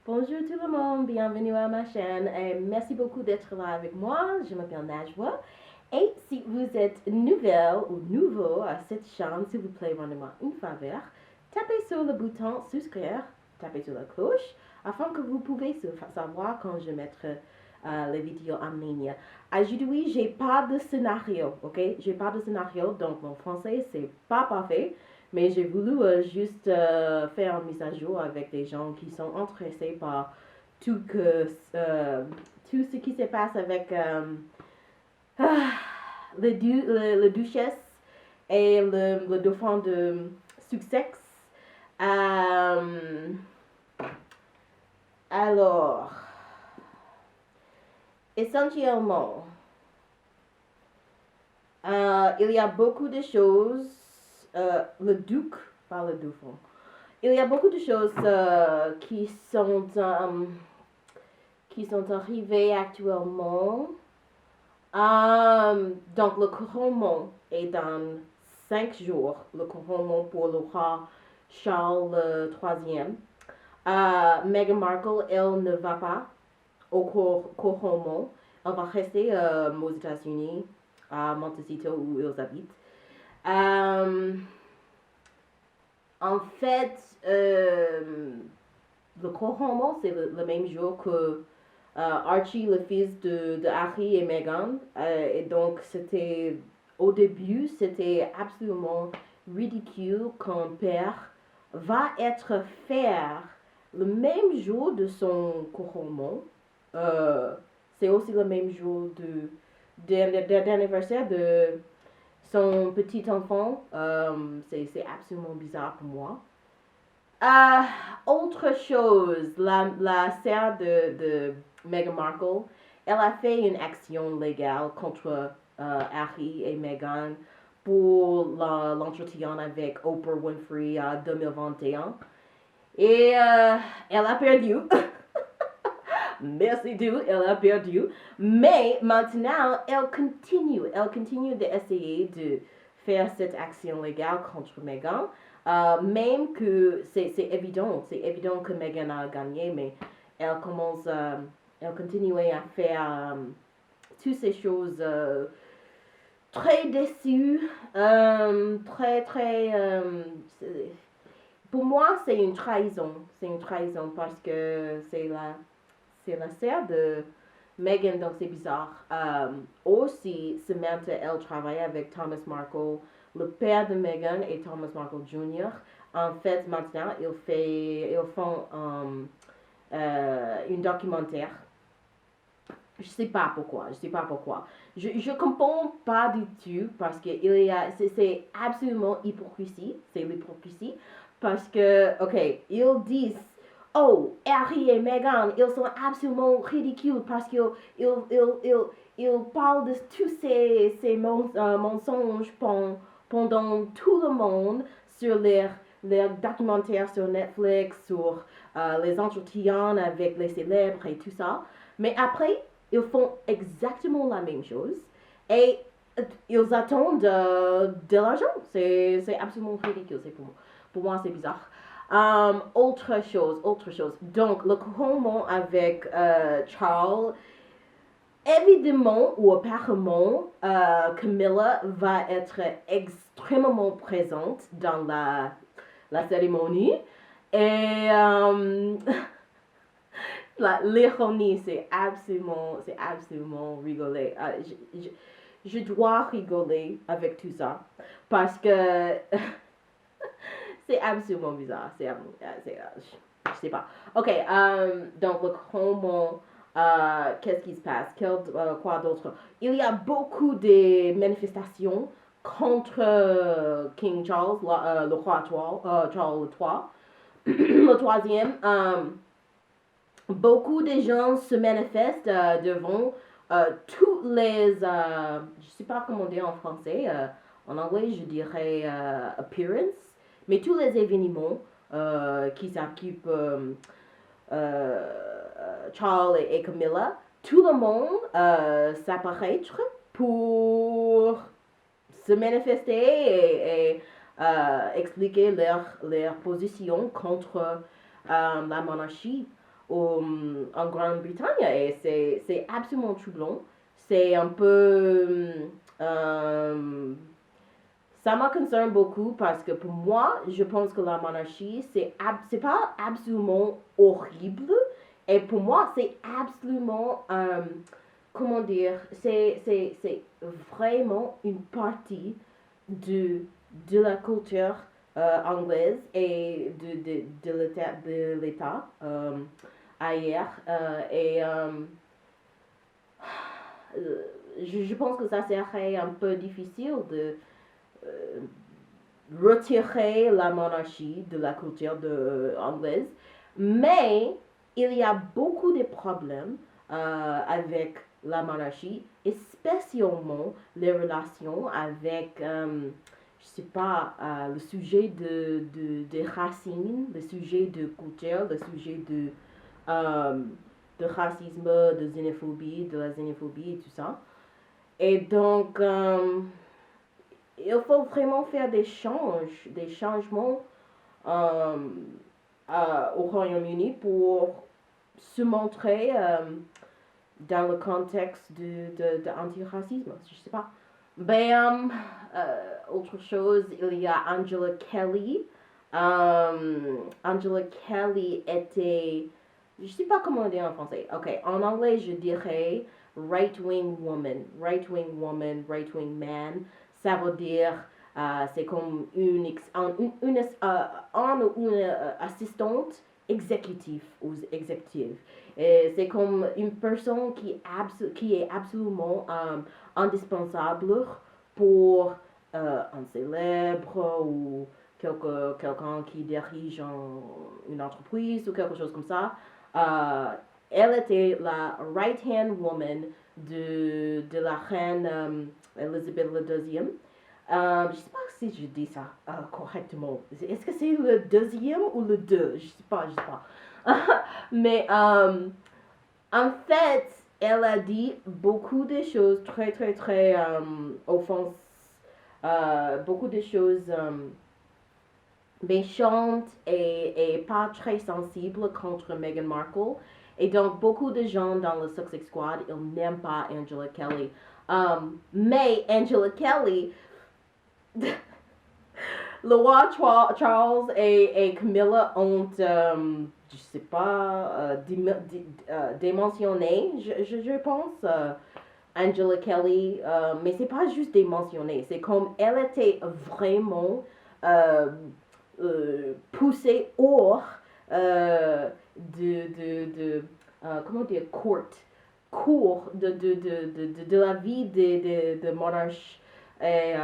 Bonjour tout le monde, bienvenue à ma chaîne et merci beaucoup d'être là avec moi. Je m'appelle Najwa et si vous êtes nouvelle ou nouveau à cette chaîne, s'il vous plaît, rendez-moi une faveur. Tapez sur le bouton souscrire, tapez sur la cloche afin que vous pouvez savoir quand je mettrai les vidéos en ligne. Aujourd'hui, j'ai pas de scénario, ok? J'ai pas de scénario, donc mon français c'est pas parfait. Mais j'ai voulu juste faire une mise à jour avec des gens qui sont intéressés par tout, tout ce qui se passe avec ah, le duchesse et le dauphin de Sussex. Euh, alors, essentiellement, il y a beaucoup de choses. Le duc, pas le dauphin. Il y a beaucoup de choses qui sont arrivées actuellement. Donc, le couronnement est dans 5 jours. Le couronnement pour le roi Charles III. Meghan Markle, elle ne va pas au couronnement. Elle va rester aux États-Unis, à Montecito, où ils habitent. En fait, le couronnement, c'est le même jour que Archie, le fils de Harry et Meghan. Et donc, au début, c'était absolument ridicule qu'un père va être faire le même jour de son couronnement. C'est aussi le même jour d'anniversaire de son petit enfant. C'est absolument bizarre pour moi. Autre chose, la sœur de Meghan Markle, elle a fait une action légale contre Harry et Meghan pour l'entretien avec Oprah Winfrey en 2021. Et elle a perdu. Merci Dieu, elle a perdu. Mais maintenant, elle continue d'essayer de faire cette action légale contre Meghan. Même que c'est évident que Meghan a gagné, mais elle commence, elle continue à faire toutes ces choses très déçues, pour moi, c'est une trahison. C'est une trahison parce que c'est la sœur de Meghan, donc c'est bizarre. Aussi, Samantha, elle travaille avec Thomas Markle, le père de Meghan et Thomas Markle Jr. En fait, maintenant, ils font un documentaire. Je sais pas pourquoi, je sais pas pourquoi. Je comprends pas du tout parce que c'est absolument hypocrisie, c'est l'hypocrisie parce que, ok, ils disent oh, Harry et Meghan, ils sont absolument ridicules parce qu'ils parlent de tous ces mensonges pendant tout le monde sur leurs documentaires sur Netflix, sur les entretiens avec les célèbres et tout ça. Mais après, ils font exactement la même chose et ils attendent de l'argent. C'est absolument ridicule. Pour moi, c'est bizarre. Autre chose. Donc, le couronnement avec Charles, évidemment ou apparemment, Camilla va être extrêmement présente dans la cérémonie. Et l'ironie, c'est absolument rigoler. Je dois rigoler avec tout ça parce que c'est absolument bizarre. Je sais pas. Ok, donc le couronnement, qu'est-ce qui se passe? Quoi d'autre? Il y a beaucoup de manifestations contre King Charles, le roi Charles III, le troisième. Beaucoup de gens se manifestent devant tous les, je sais pas comment dire en français, en anglais je dirais appearance, mais tous les événements qui s'occupent Charles et Camilla, tout le monde s'apparaître pour se manifester et expliquer leur position contre la monarchie. en Grande-Bretagne et c'est absolument troublant. C'est un peu... ça me concerne beaucoup parce que pour moi, je pense que la monarchie, c'est pas absolument horrible. Et pour moi, c'est absolument, comment dire, c'est vraiment une partie de, de la culture anglaise et de l'État ailleurs. Je pense que ça serait un peu difficile de euh, retirer la monarchie de la culture anglaise. Mais il y a beaucoup de problèmes avec la monarchie, spécialement les relations avec, je sais pas, le sujet de racines, le sujet de culture, le sujet euh, de racisme, de la xénophobie et tout ça. Et donc, il faut vraiment faire des changements euh, au Royaume-Uni pour se montrer dans le contexte de antiracisme. Je sais pas. Ben, autre chose, il y a Angela Kelly. Angela Kelly était, je sais pas comment dire en français. Ok, en anglais, je dirais right-wing woman, right-wing woman, right-wing man. Ça veut dire, c'est comme une assistante exécutive ou exécutive. C'est comme une personne qui est absolument indispensable pour un célèbre ou quelqu'un qui dirige une entreprise ou quelque chose comme ça. Euh, Elle était la right-hand woman de la reine Elizabeth II. Je ne sais pas si je dis ça correctement. Est-ce que c'est le deuxième ou le deux? Je ne sais pas, je sais pas. Mais en fait, elle a dit beaucoup de choses très, très, très offensives, beaucoup de choses méchantes et pas très sensibles contre Meghan Markle. Et donc, beaucoup de gens dans le Sussex Squad, ils n'aiment pas Angela Kelly. Mais Angela Kelly, le roi Charles et Camilla ont, je sais pas, démentionné, je pense, Angela Kelly, mais c'est pas juste démentionné, c'est comme elle était vraiment euh, poussée hors comment dire, court de la vie de monarches et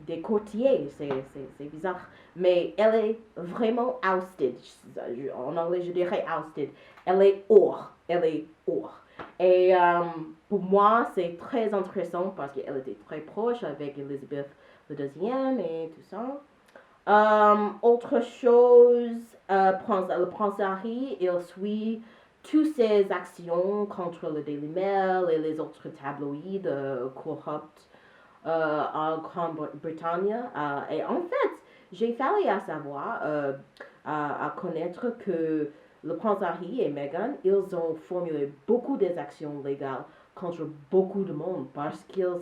des courtiers, c'est bizarre. Mais elle est vraiment ousted. En anglais, je dirais ousted. Elle est hors. Elle est hors. Et pour moi, c'est très intéressant parce qu'elle était très proche avec Elizabeth II et tout ça. Autre chose, le prince Harry, il suit toutes ses actions contre le Daily Mail et les autres tabloïds corrupts en Grande-Bretagne. Et en fait, j'ai failli à savoir, à connaître que le prince Harry et Meghan, ils ont formulé beaucoup des actions légales contre beaucoup de monde parce qu'ils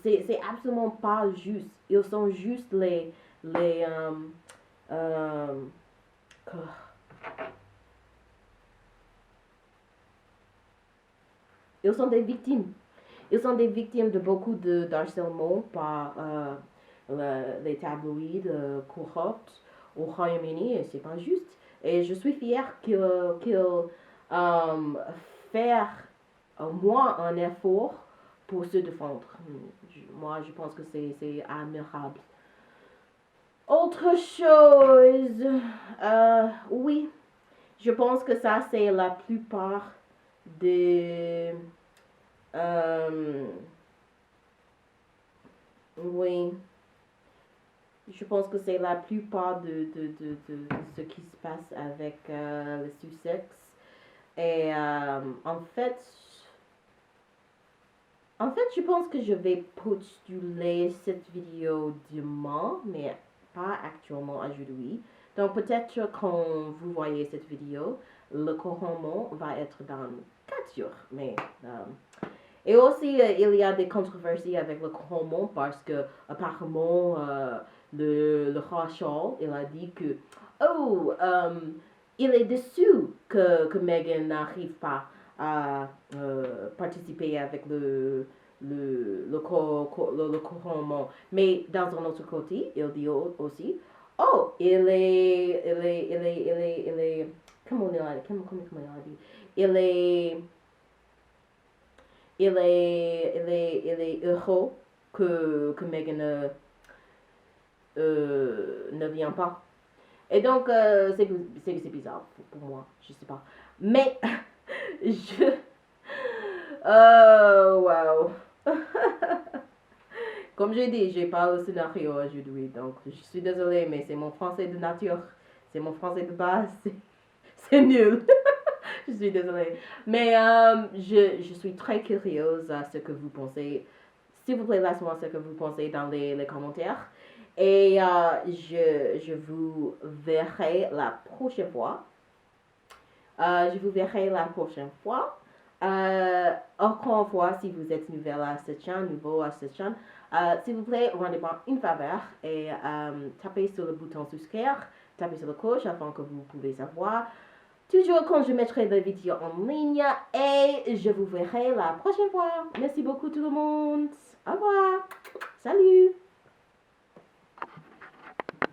c'est absolument pas juste. Ils sont juste les euh, ils sont des victimes. Ils sont des victimes de beaucoup d'harcèlement par les tabloïds corrupts au Royaume-Uni et c'est pas juste. Et je suis fière qu'ils fassent au moins un effort pour se défendre. Moi, je pense que c'est admirable. Autre chose, oui, je pense que ça c'est la plupart des oui, je pense que c'est la plupart de ce qui se passe avec le Sussex. Et en fait, je pense que je vais postuler cette vidéo demain, mais pas actuellement aujourd'hui. Donc peut-être quand vous voyez cette vidéo, le couronnement va être dans 4 jours. Mais, et aussi, il y a des controversies avec le couronnement parce que apparemment, le roi Charles, il a dit que, oh, il est déçu que Meghan n'arrive pas à participer avec le couronnement. Mais dans un autre côté, il dit aussi, oh, comment il a dit? Il est heureux que Meghan ne vient pas. Et donc, c'est bizarre pour moi, je sais pas. Mais, je... wow. Comme j'ai dit, j'ai pas le scénario aujourd'hui, donc je suis désolée, mais c'est mon français de nature. C'est mon français de base. C'est nul. Je suis désolée. Mais je suis très curieuse à ce que vous pensez. S'il vous plaît, laissez-moi ce que vous pensez dans les commentaires. Et je vous verrai la prochaine fois. Je vous verrai la prochaine fois. Encore une fois, si vous êtes nouveau à cette chaîne, s'il vous plaît, rendez-moi une faveur et tapez sur le bouton souscrire, tapez sur la cloche afin que vous pouvez savoir toujours quand je mettrai des vidéos en ligne et je vous verrai la prochaine fois. Merci beaucoup tout le monde. Au revoir. Salut.